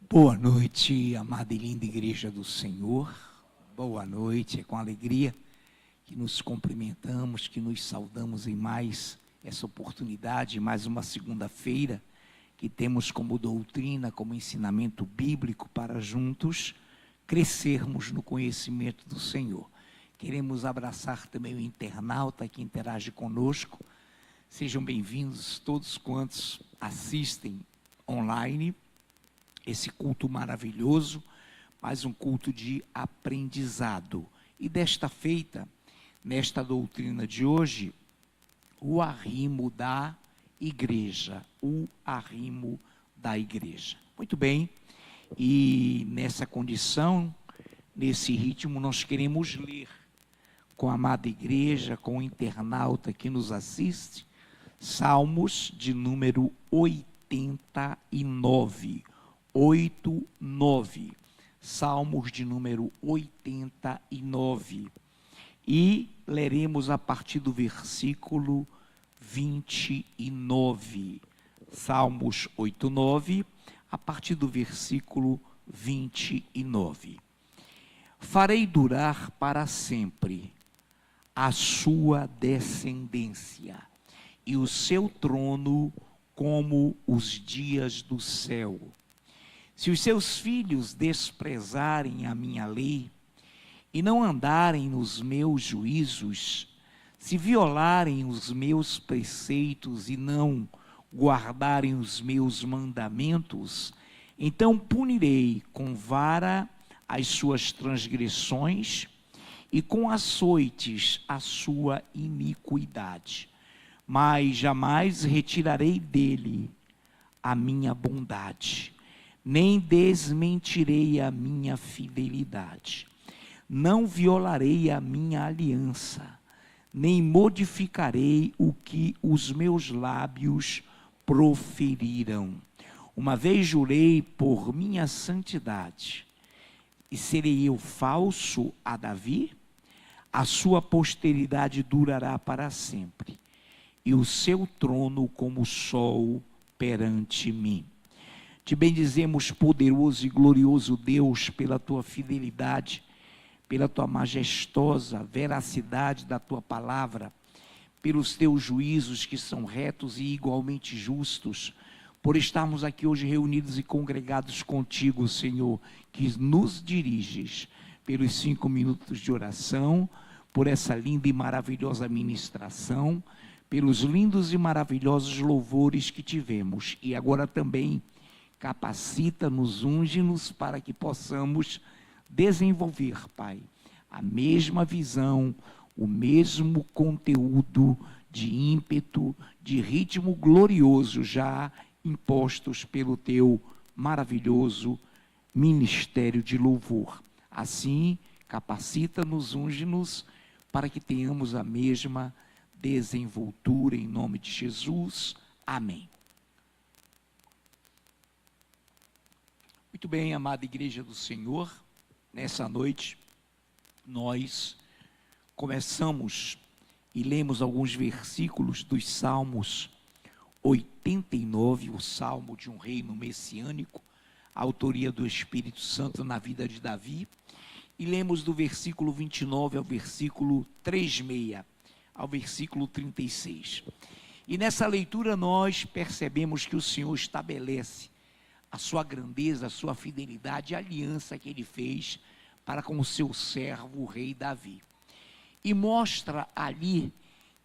Boa noite, amada e linda Igreja do Senhor. Boa noite, é com alegria que nos cumprimentamos, que nos saudamos em mais essa oportunidade, mais uma segunda-feira que temos como doutrina, como ensinamento bíblico para juntos crescermos no conhecimento do Senhor. Queremos abraçar também o internauta que interage conosco. Sejam bem-vindos todos quantos assistem online esse culto maravilhoso, mais um culto de aprendizado. E desta feita, nesta doutrina de hoje, o arrimo da igreja, o arrimo da igreja. Muito bem, e nessa condição, nesse ritmo, nós queremos ler com a amada igreja, com o internauta que nos assiste, Salmos de número 89. 89, Salmos de número 89, e leremos a partir do versículo 29, Salmos 89, a partir do versículo 29. Farei durar para sempre a sua descendência, e o seu trono como os dias do céu. Se os seus filhos desprezarem a minha lei e não andarem nos meus juízos, se violarem os meus preceitos e não guardarem os meus mandamentos, então punirei com vara as suas transgressões e com açoites a sua iniquidade. Mas jamais retirarei dele a minha bondade, nem desmentirei a minha fidelidade. Não violarei a minha aliança, nem modificarei o que os meus lábios proferiram. Uma vez jurei por minha santidade, e serei eu falso a Davi? A sua posteridade durará para sempre, e o seu trono como o sol perante mim. Te bendizemos, poderoso e glorioso Deus, pela tua fidelidade, pela tua majestosa veracidade da tua palavra, pelos teus juízos que são retos e igualmente justos, por estarmos aqui hoje reunidos e congregados contigo, Senhor, que nos diriges pelos 5 minutos de oração, por essa linda e maravilhosa ministração, pelos lindos e maravilhosos louvores que tivemos, e agora também capacita-nos, unge-nos para que possamos desenvolver, Pai, a mesma visão, o mesmo conteúdo de ímpeto, de ritmo glorioso já impostos pelo teu maravilhoso ministério de louvor. Assim, capacita-nos, unge-nos para que tenhamos a mesma desenvoltura em nome de Jesus. Amém. Muito bem, amada Igreja do Senhor, nessa noite nós começamos e lemos alguns versículos dos Salmos 89, o Salmo de um reino messiânico, a autoria do Espírito Santo na vida de Davi, e lemos do versículo 29 ao versículo 36, ao versículo 36. E nessa leitura nós percebemos que o Senhor estabelece a sua grandeza, a sua fidelidade, a aliança que ele fez para com o seu servo, o rei Davi. E mostra ali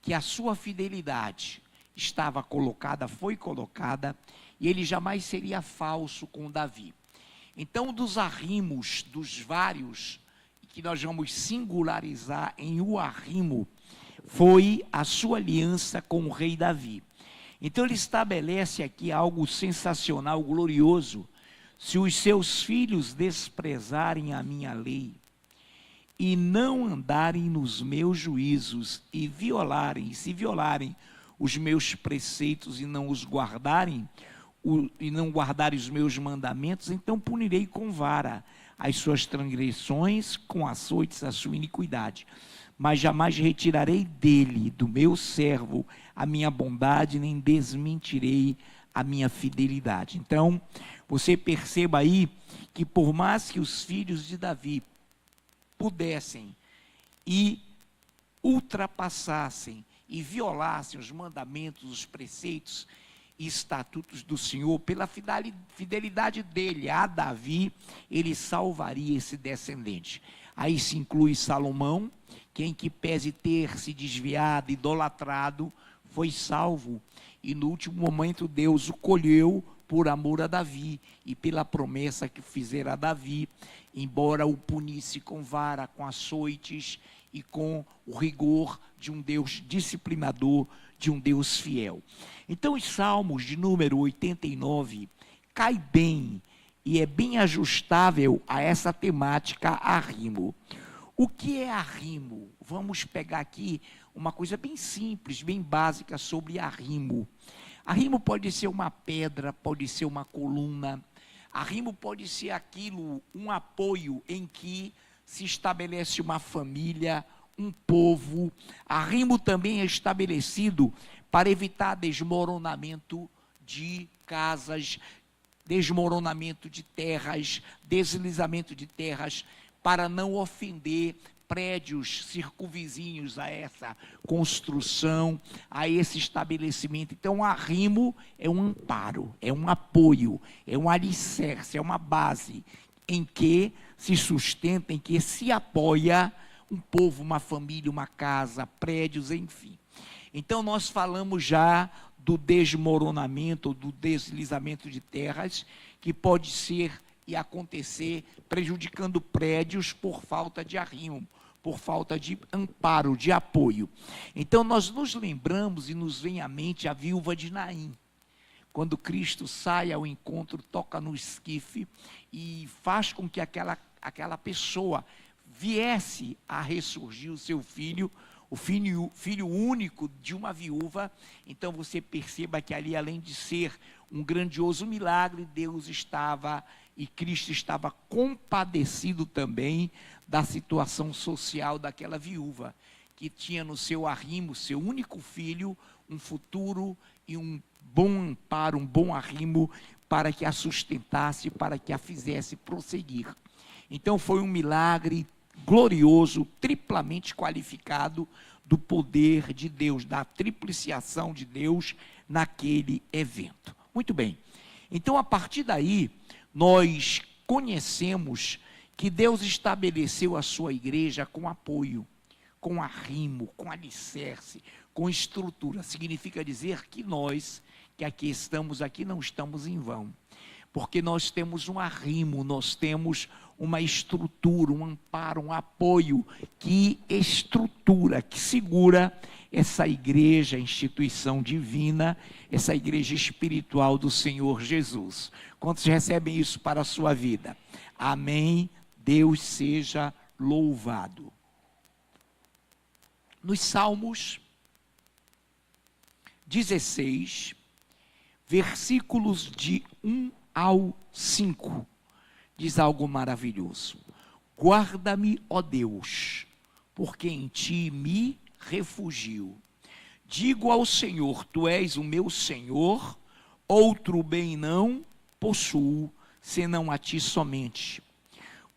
que a sua fidelidade estava colocada, foi colocada, e ele jamais seria falso com Davi. Então, dos arrimos, dos vários, que nós vamos singularizar em o arrimo, foi a sua aliança com o rei Davi. Então ele estabelece aqui algo sensacional, glorioso. Se os seus filhos desprezarem a minha lei e não andarem nos meus juízos e se violarem os meus preceitos e não os guardarem, e não guardarem os meus mandamentos, então punirei com vara as suas transgressões, com açoites a sua iniquidade. Mas jamais retirarei dele, do meu servo, a minha bondade, nem desmentirei a minha fidelidade. Então, você perceba aí que por mais que os filhos de Davi pudessem e ultrapassassem e violassem os mandamentos, os preceitos e estatutos do Senhor, pela fidelidade dele a Davi, ele salvaria esse descendente. Aí se inclui Salomão, que em que pese ter se desviado, idolatrado, foi salvo, e no último momento Deus o colheu por amor a Davi, e pela promessa que fizera a Davi, embora o punisse com vara, com açoites, e com o rigor de um Deus disciplinador, de um Deus fiel. Então os Salmos de número 89 cai bem, e é bem ajustável a essa temática arrimo. O que é arrimo? Vamos pegar aqui uma coisa bem simples, bem básica sobre arrimo. Arrimo pode ser uma pedra, pode ser uma coluna. Arrimo pode ser aquilo, um apoio em que se estabelece uma família, um povo. Arrimo também é estabelecido para evitar desmoronamento de casas, desmoronamento de terras, deslizamento de terras, para não ofender prédios circunvizinhos a essa construção, a esse estabelecimento. Então, arrimo é um amparo, é um apoio, é um alicerce, é uma base em que se sustenta, em que se apoia um povo, uma família, uma casa, prédios, enfim. Então, nós falamos já do desmoronamento, do deslizamento de terras, que pode ser e acontecer prejudicando prédios por falta de arrimo, por falta de amparo, de apoio. Então, nós nos lembramos e nos vem à mente a viúva de Naim. Quando Cristo sai ao encontro, toca no esquife e faz com que aquela pessoa viesse a ressurgir o seu filho, o filho único de uma viúva. Então você perceba que ali, além de ser um grandioso milagre, Deus estava e Cristo estava compadecido também da situação social daquela viúva, que tinha no seu arrimo, seu único filho, um futuro e um bom amparo, um bom arrimo para que a sustentasse, para que a fizesse prosseguir. Então foi um milagre glorioso, triplamente qualificado do poder de Deus, da tripliciação de Deus naquele evento. Muito bem, então a partir daí nós conhecemos que Deus estabeleceu a sua igreja com apoio, com arrimo, com alicerce, com estrutura. Significa dizer que nós, que aqui estamos, aqui não estamos em vão, porque nós temos um arrimo, nós temos uma estrutura, um amparo, um apoio que estrutura, que segura essa igreja, instituição divina, essa igreja espiritual do Senhor Jesus. Quantos recebem isso para a sua vida? Amém. Deus seja louvado. Nos Salmos 16, versículos de 1 ao 5, diz algo maravilhoso. Guarda-me, ó Deus, porque em ti me refugio. Digo ao Senhor, tu és o meu Senhor, outro bem não possuo, senão a ti somente.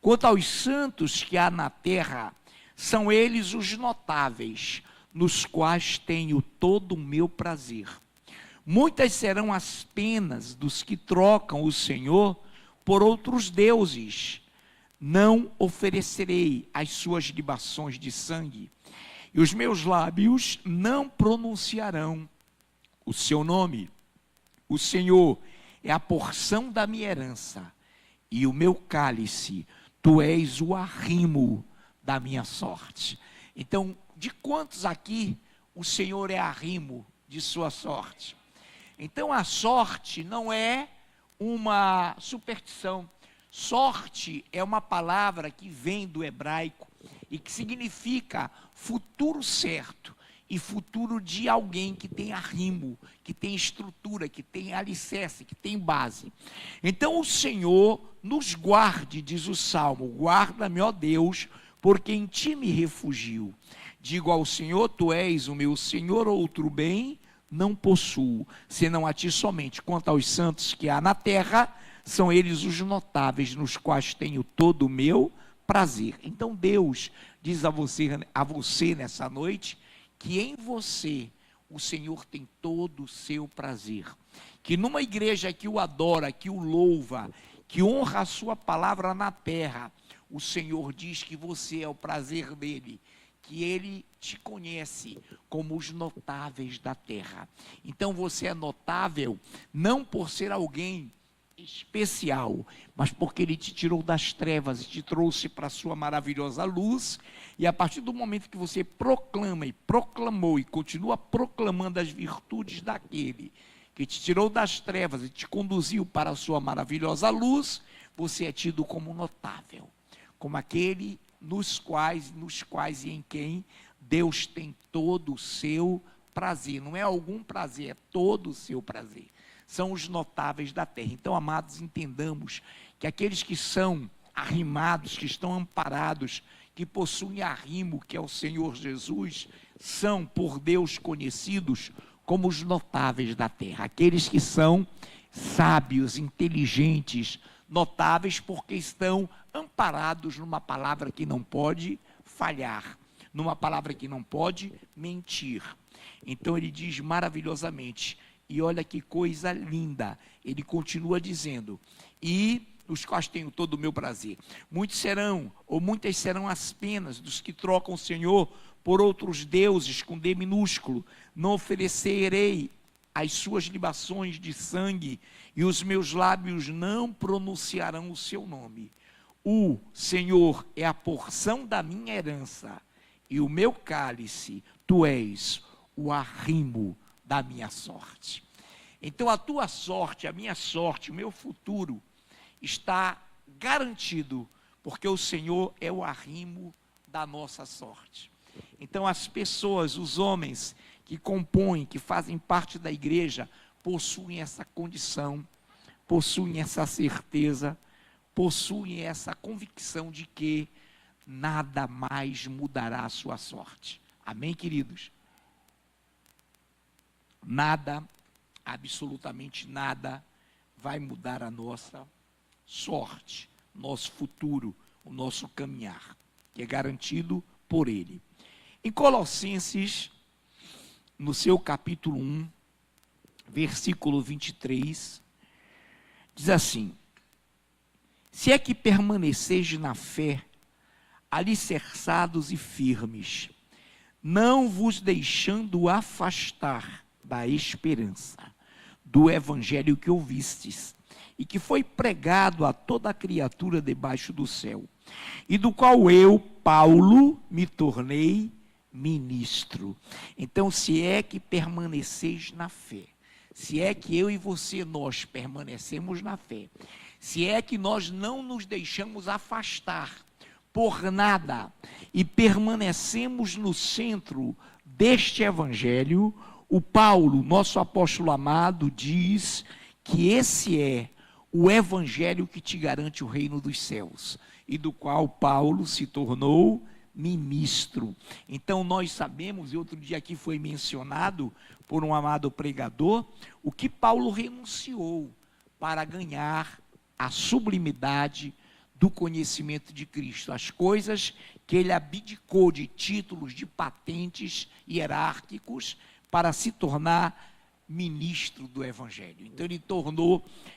Quanto aos santos que há na terra, são eles os notáveis, nos quais tenho todo o meu prazer. Muitas serão as penas dos que trocam o Senhor por outros deuses. Não oferecerei as suas libações de sangue, e os meus lábios não pronunciarão o seu nome. O Senhor é a porção da minha herança, e o meu cálice, tu és o arrimo da minha sorte. Então, de quantos aqui o Senhor é arrimo de sua sorte? Então, a sorte não é uma superstição. Sorte é uma palavra que vem do hebraico e que significa futuro certo e futuro de alguém que tem arrimo, que tem estrutura, que tem alicerce, que tem base. Então o Senhor nos guarde, diz o Salmo, guarda-me, ó Deus, porque em ti me refugio. Digo ao Senhor, tu és o meu Senhor, outro bem não possuo, senão a ti somente. Quanto aos santos que há na terra, são eles os notáveis, nos quais tenho todo o meu prazer. Então Deus diz a você nessa noite, que em você o Senhor tem todo o seu prazer. Que numa igreja que o adora, que o louva, que honra a sua palavra na terra, o Senhor diz que você é o prazer dele, que ele te conhece como os notáveis da terra. Então você é notável não por ser alguém especial, mas porque ele te tirou das trevas e te trouxe para a sua maravilhosa luz, e a partir do momento que você proclama e proclamou e continua proclamando as virtudes daquele que te tirou das trevas e te conduziu para a sua maravilhosa luz, você é tido como notável, como aquele nos quais e em quem Deus tem todo o seu prazer. Não é algum prazer, é todo o seu prazer. São os notáveis da terra. Então, amados, entendamos que aqueles que são arrimados, que estão amparados, que possuem arrimo, que é o Senhor Jesus, são por Deus conhecidos como os notáveis da terra. Aqueles que são sábios, inteligentes, notáveis porque estão amparados numa palavra que não pode falhar, numa palavra que não pode mentir. Então ele diz maravilhosamente, e olha que coisa linda, ele continua dizendo, e nos quais tenho todo o meu prazer. Muitos serão, ou muitas serão as penas dos que trocam o Senhor por outros deuses com D minúsculo. Não oferecerei as suas libações de sangue, e os meus lábios não pronunciarão o seu nome. O Senhor é a porção da minha herança, e o meu cálice, tu és o arrimo da minha sorte. Então a tua sorte, a minha sorte, o meu futuro está garantido, porque o Senhor é o arrimo da nossa sorte. Então as pessoas, os homens que compõem, que fazem parte da igreja, possuem essa condição, possuem essa certeza, possuem essa convicção de que nada mais mudará a sua sorte. Amém, queridos? Nada, absolutamente nada, vai mudar a nossa sorte, nosso futuro, o nosso caminhar, que é garantido por Ele. Em Colossenses, no seu capítulo 1, versículo 23, diz assim: se é que permaneceis na fé, alicerçados e firmes, não vos deixando afastar da esperança, do evangelho que ouvistes, e que foi pregado a toda a criatura debaixo do céu, e do qual eu, Paulo, me tornei ministro. Então, se é que permaneceis na fé, se é que eu e você, nós permanecemos na fé, se é que nós não nos deixamos afastar por nada e permanecemos no centro deste evangelho, o Paulo, nosso apóstolo amado, diz que esse é o evangelho que te garante o reino dos céus, e do qual Paulo se tornou ministro. Então nós sabemos, e outro dia aqui foi mencionado por um amado pregador, o que Paulo renunciou para ganhar a sublimidade do conhecimento de Cristo, as coisas que ele abdicou de títulos, de patentes hierárquicos, para se tornar ministro do evangelho. Então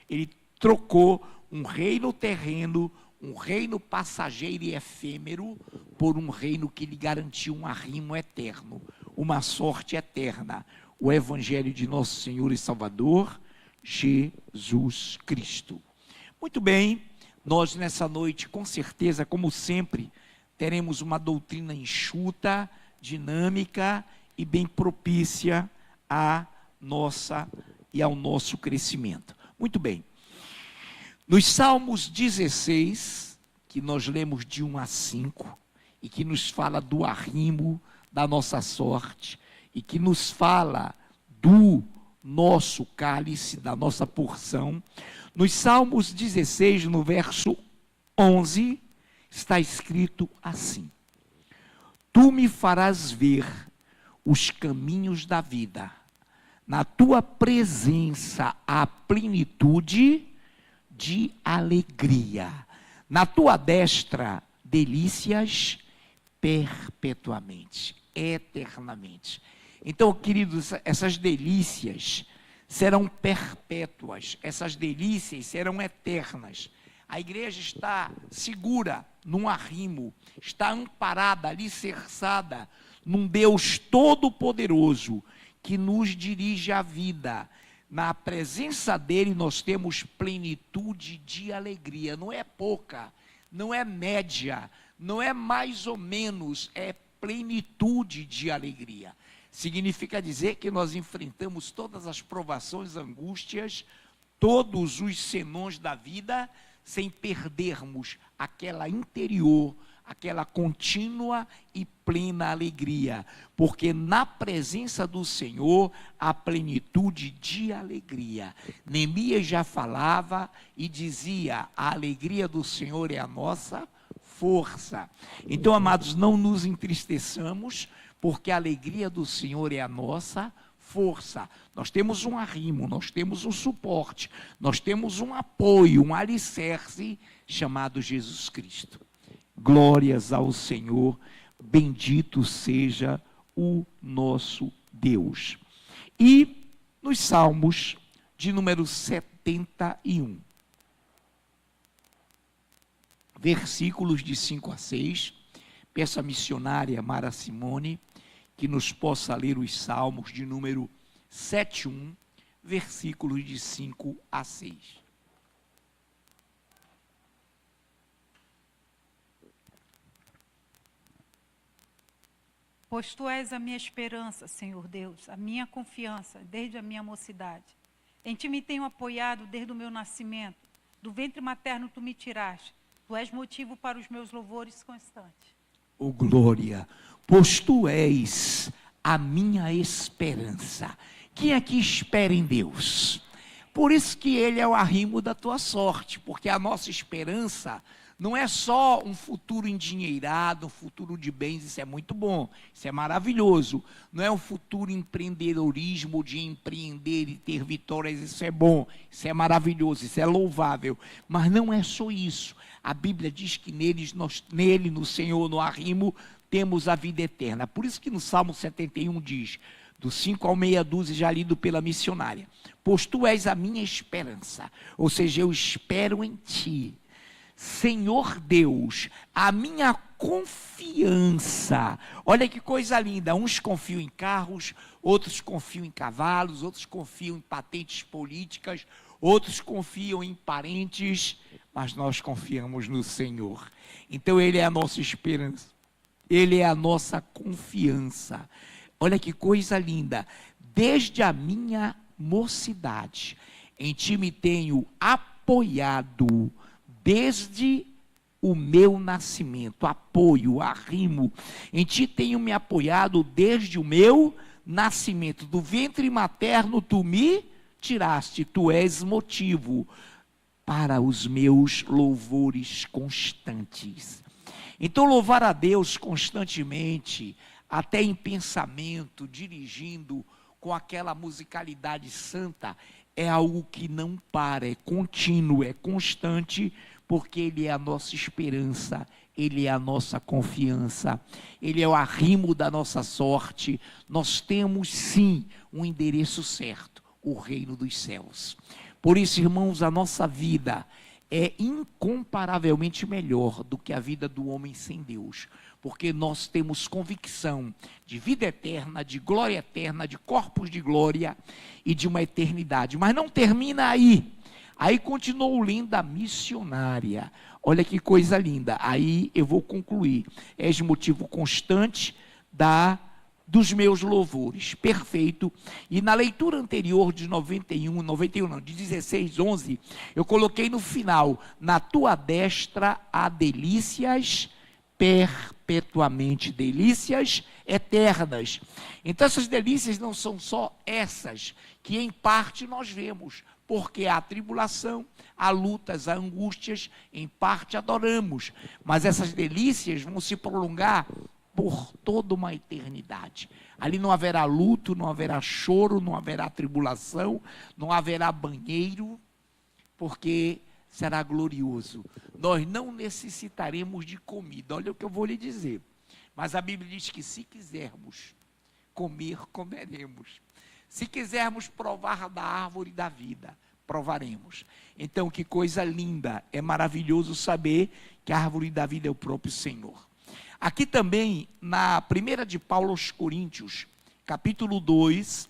ele trocou um reino terreno, um reino passageiro e efêmero, por um reino que lhe garantiu um arrimo eterno, uma sorte eterna, o evangelho de nosso Senhor e Salvador, Jesus Cristo. Muito bem, nós nessa noite, com certeza, como sempre, teremos uma doutrina enxuta, dinâmica e bem propícia à nossa e ao nosso crescimento. Muito bem. Nos Salmos 16, que nós lemos de 1 a 5, e que nos fala do arrimo da nossa sorte, e que nos fala do nosso cálice, da nossa porção, nos Salmos 16, no verso 11, está escrito assim: tu me farás ver os caminhos da vida, Na tua presença há plenitude de alegria. Na tua destra, delícias perpetuamente, eternamente. Então, queridos, essas delícias serão perpétuas, essas delícias serão eternas. A igreja está segura num arrimo, está amparada, alicerçada num Deus todo-poderoso que nos dirige à vida. Na presença dele nós temos plenitude de alegria. Não é pouca, não é média, não é mais ou menos, é plenitude de alegria. Significa dizer que nós enfrentamos todas as provações, angústias, todos os senões da vida, sem perdermos aquela interior, aquela contínua e plena alegria, porque na presença do Senhor há plenitude de alegria. Neemias já falava e dizia: a alegria do Senhor é a nossa força. Então, amados, não nos entristeçamos, porque a alegria do Senhor é a nossa força. Nós temos um arrimo, nós temos um suporte, nós temos um apoio, um alicerce chamado Jesus Cristo. Glórias ao Senhor, bendito seja o nosso Deus. E nos Salmos de número 71, versículos de 5 a 6, peço à missionária Mara Simone que nos possa ler os Salmos de número 71, versículos de 5 a 6. Pois tu és a minha esperança, Senhor Deus, a minha confiança desde a minha mocidade. Em ti me tenho apoiado desde o meu nascimento. Do ventre materno tu me tiraste. Tu és motivo para os meus louvores constantes. Oh glória, pois tu és a minha esperança. Quem aqui espera em Deus? Por isso que ele é o arrimo da tua sorte, porque a nossa esperança não é só um futuro endinheirado, um futuro de bens, isso é muito bom, isso é maravilhoso. Não é um futuro empreendedorismo, de empreender e ter vitórias, isso é bom, isso é maravilhoso, isso é louvável. Mas não é só isso. A Bíblia diz que nele, no Senhor, no arrimo, temos a vida eterna. Por isso que no Salmo 71 diz, do 5 ao meia dúzia, já lido pela missionária: pois tu és a minha esperança, ou seja, eu espero em ti. Senhor Deus, a minha confiança. Olha que coisa linda, uns confiam em carros, outros confiam em cavalos, outros confiam em patentes políticas, outros confiam em parentes, mas nós confiamos no Senhor. Então ele é a nossa esperança, ele é a nossa confiança. Olha que coisa linda, desde a minha mocidade, em ti me tenho apoiado, desde o meu nascimento, apoio, arrimo. Em ti tenho me apoiado desde o meu nascimento. Do ventre materno tu me tiraste, tu és motivo para os meus louvores constantes. Então, louvar a Deus constantemente, até em pensamento, dirigindo com aquela musicalidade santa, é algo que não para, é contínuo, é constante, porque ele é a nossa esperança, ele é a nossa confiança, ele é o arrimo da nossa sorte. Nós temos sim um endereço certo, o reino dos céus. Por isso, irmãos, a nossa vida é incomparavelmente melhor do que a vida do homem sem Deus, porque nós temos convicção de vida eterna, de glória eterna, de corpos de glória e de uma eternidade. Mas não termina aí. Aí continuou lendo a missionária. Olha que coisa linda. Aí eu vou concluir. És motivo constante dos meus louvores. Perfeito. E na leitura anterior de 16:11, eu coloquei no final: na tua destra há delícias perpetuamente, delícias eternas. Então essas delícias não são só essas que em parte nós vemos, porque há tribulação, há lutas, há angústias, em parte adoramos, mas essas delícias vão se prolongar por toda uma eternidade. Ali não haverá luto, não haverá choro, não haverá tribulação, não haverá banheiro, porque será glorioso. Nós não necessitaremos de comida, olha o que eu vou lhe dizer. Mas a Bíblia diz que se quisermos comer, comeremos. Se quisermos provar da árvore da vida, provaremos. Então, que coisa linda, é maravilhoso saber que a árvore da vida é o próprio Senhor. Aqui também, na 1 de Paulo aos Coríntios, capítulo 2,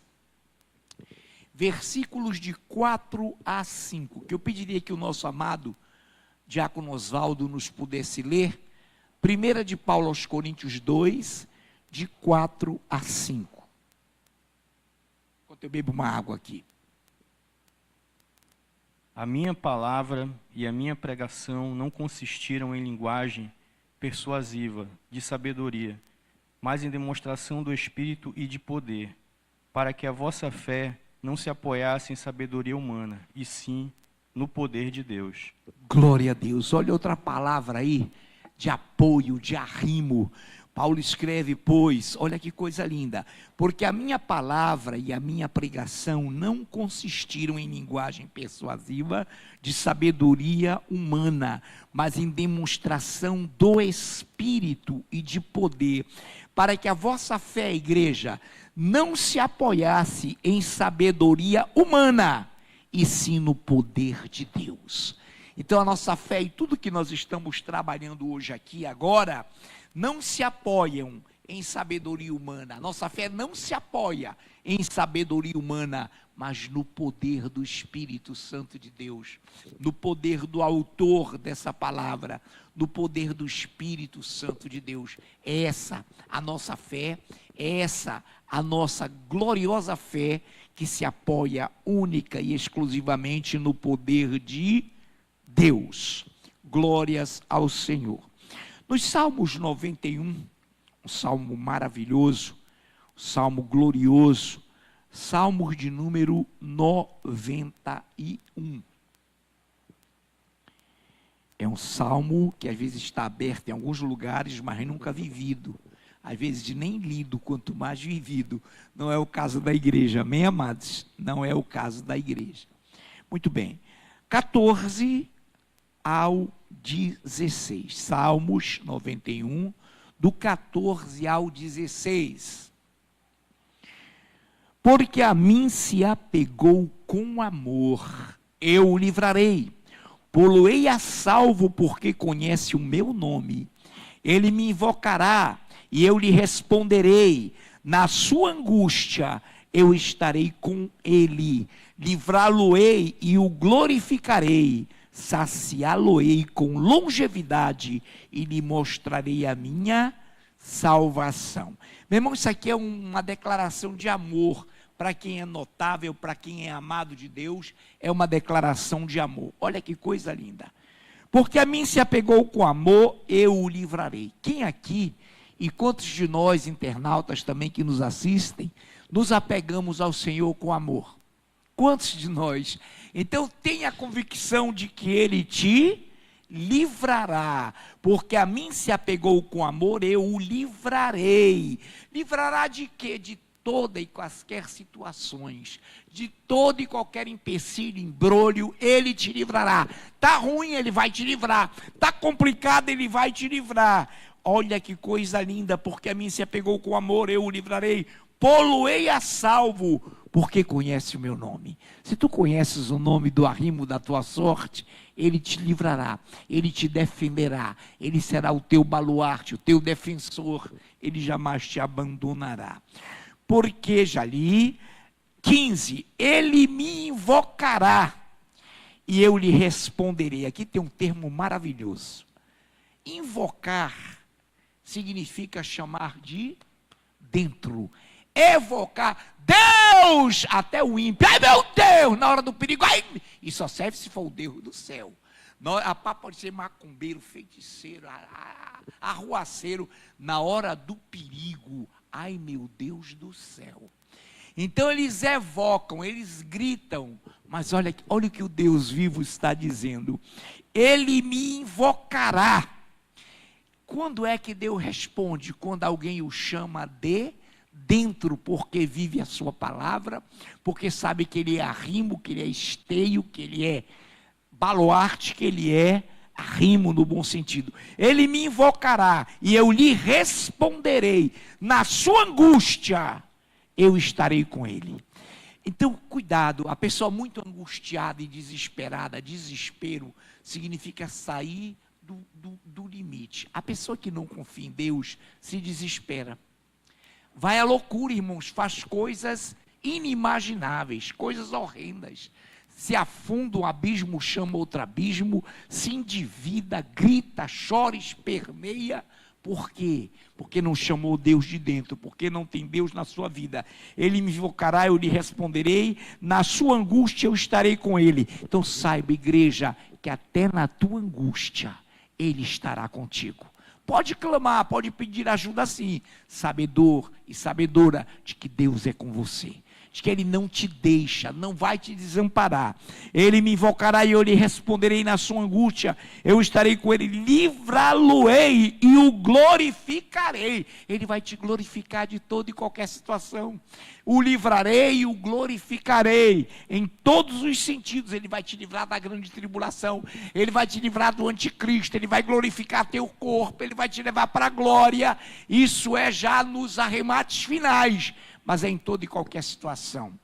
versículos de 4 a 5, que eu pediria que o nosso amado Diácono Osvaldo nos pudesse ler. 1 de Paulo aos Coríntios 2, de 4 a 5. Enquanto eu bebo uma água aqui. A minha palavra e a minha pregação não consistiram em linguagem persuasiva, de sabedoria, mas em demonstração do Espírito e de poder, para que a vossa fé não se apoiasse em sabedoria humana, e sim no poder de Deus. Glória a Deus. Olha outra palavra aí, de apoio, de arrimo. Paulo escreve, pois, olha que coisa linda, porque a minha palavra e a minha pregação não consistiram em linguagem persuasiva de sabedoria humana, mas em demonstração do Espírito e de poder, para que a vossa fé, igreja, não se apoiasse em sabedoria humana, e sim no poder de Deus. Então a nossa fé e tudo que nós estamos trabalhando hoje aqui, agora, não se apoiam em sabedoria humana. A nossa fé não se apoia em sabedoria humana, mas no poder do Espírito Santo de Deus, no poder do autor dessa palavra, no poder do Espírito Santo de Deus. É essa a nossa fé, é essa a nossa gloriosa fé, que se apoia única e exclusivamente no poder de Deus. Glórias ao Senhor. Nos Salmos 91, um salmo maravilhoso, um salmo glorioso, Salmos de número 91. É um salmo que às vezes está aberto em alguns lugares, mas nunca vivido. Às vezes nem lido, quanto mais vivido. Não é o caso da igreja, amém, amados? Não é o caso da igreja. Muito bem. 14 ao 16. Salmos 91, do 14 ao 16. Porque a mim se apegou com amor, eu o livrarei. Pô-lo-ei a salvo, porque conhece o meu nome. Ele me invocará, e eu lhe responderei. Na sua angústia, eu estarei com ele. Livrá-lo-ei e o glorificarei. Saciá-lo-ei com longevidade e lhe mostrarei a minha salvação. Meu irmão, isso aqui é uma declaração de amor para quem é notável, para quem é amado de Deus, é uma declaração de amor. Olha que coisa linda. Porque a mim se apegou com amor, eu o livrarei. Quem aqui, e quantos de nós, internautas também que nos assistem, nos apegamos ao Senhor com amor? Quantos de nós? Então tenha a convicção de que Ele te livrará, porque a mim se apegou com amor, eu o livrarei. Livrará de quê? De toda e quaisquer situações, de todo e qualquer empecilho, embrolho, Ele te livrará. Está ruim, Ele vai te livrar. Está complicado, Ele vai te livrar. Olha que coisa linda, porque a mim se apegou com amor, eu o livrarei. Pô-lo-ei a salvo, porque conhece o meu nome. Se tu conheces o nome do arrimo da tua sorte, Ele te livrará, Ele te defenderá, Ele será o teu baluarte, o teu defensor, Ele jamais te abandonará. Porque, já li, 15, Ele me invocará, e eu lhe responderei. Aqui tem um termo maravilhoso. Invocar significa chamar de dentro. Evocar, Deus, até o ímpio, ai meu Deus, na hora do perigo, ai, e só serve se for o Deus do céu. A pá pode ser macumbeiro, feiticeiro, arruaceiro, na hora do perigo, ai meu Deus do céu. Então eles evocam, eles gritam, mas olha o que o Deus vivo está dizendo. Ele me invocará, Quando é que Deus responde? Quando alguém o chama de dentro, porque vive a sua palavra, porque sabe que ele é arrimo, que ele é esteio, que ele é baluarte, que ele é arrimo no bom sentido. Ele me invocará e eu lhe responderei. Na sua angústia, eu estarei com ele. Então, cuidado, a pessoa muito angustiada e desesperada, desespero, significa sair do limite. A pessoa que não confia em Deus se desespera. Vai à loucura, irmãos, faz coisas inimagináveis, coisas horrendas. Se afunda um abismo, chama outro abismo, se endivida, grita, chora, esperneia. Por quê? Porque não chamou Deus de dentro, porque não tem Deus na sua vida. Ele me invocará, eu lhe responderei, na sua angústia eu estarei com ele. Então saiba, igreja, que até na tua angústia, ele estará contigo. Pode clamar, pode pedir ajuda sim, sabedor e sabedora de que Deus é com você. De que ele não te deixa, não vai te desamparar. Ele me invocará e eu lhe responderei na sua angústia. Eu estarei com ele, livrá-lo-ei e o glorificarei. Ele vai te glorificar de toda e qualquer situação. O livrarei e o glorificarei. Em todos os sentidos, ele vai te livrar da grande tribulação. Ele vai te livrar do anticristo. Ele vai glorificar teu corpo. Ele vai te levar para a glória. Isso é já nos arremates finais. Mas é em toda e qualquer situação.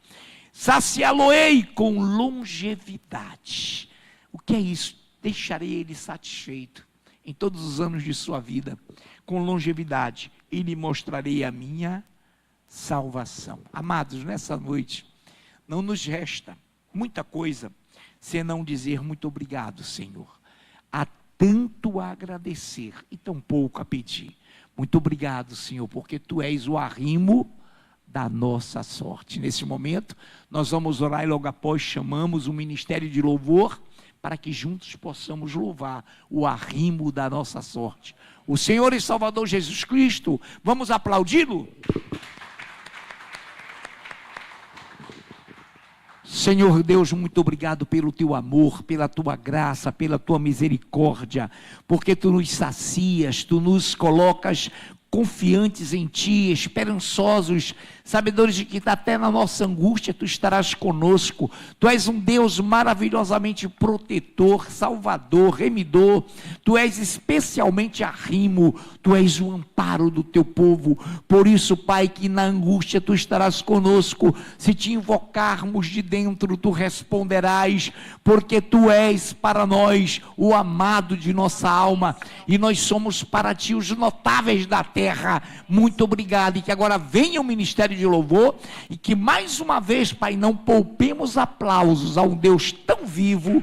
Saciá-lo-ei com longevidade. O que é isso? Deixarei ele satisfeito em todos os anos de sua vida, com longevidade, e lhe mostrarei a minha salvação. Amados, nessa noite, não nos resta muita coisa, senão dizer muito obrigado, Senhor. Há tanto a agradecer e tão pouco a pedir. Muito obrigado, Senhor, porque Tu és o arrimo da nossa sorte. Nesse momento, nós vamos orar e logo após chamamos o ministério de louvor para que juntos possamos louvar o arrimo da nossa sorte. O Senhor e Salvador Jesus Cristo, vamos aplaudi-lo? Senhor Deus, muito obrigado pelo Teu amor, pela Tua graça, pela Tua misericórdia, porque Tu nos sacias, Tu nos colocas confiantes em Ti, esperançosos, sabedores de que até na nossa angústia Tu estarás conosco. Tu és um Deus maravilhosamente protetor, salvador, remidor. Tu és especialmente arrimo, Tu és o amparo do Teu povo. Por isso, Pai, que na angústia Tu estarás conosco. Se Te invocarmos de dentro, Tu responderás, porque Tu és para nós o amado de nossa alma, e nós somos para Ti os notáveis da terra. Muito obrigado, e que agora venha o ministério de louvor, e que mais uma vez, Pai, não poupemos aplausos a um Deus tão vivo,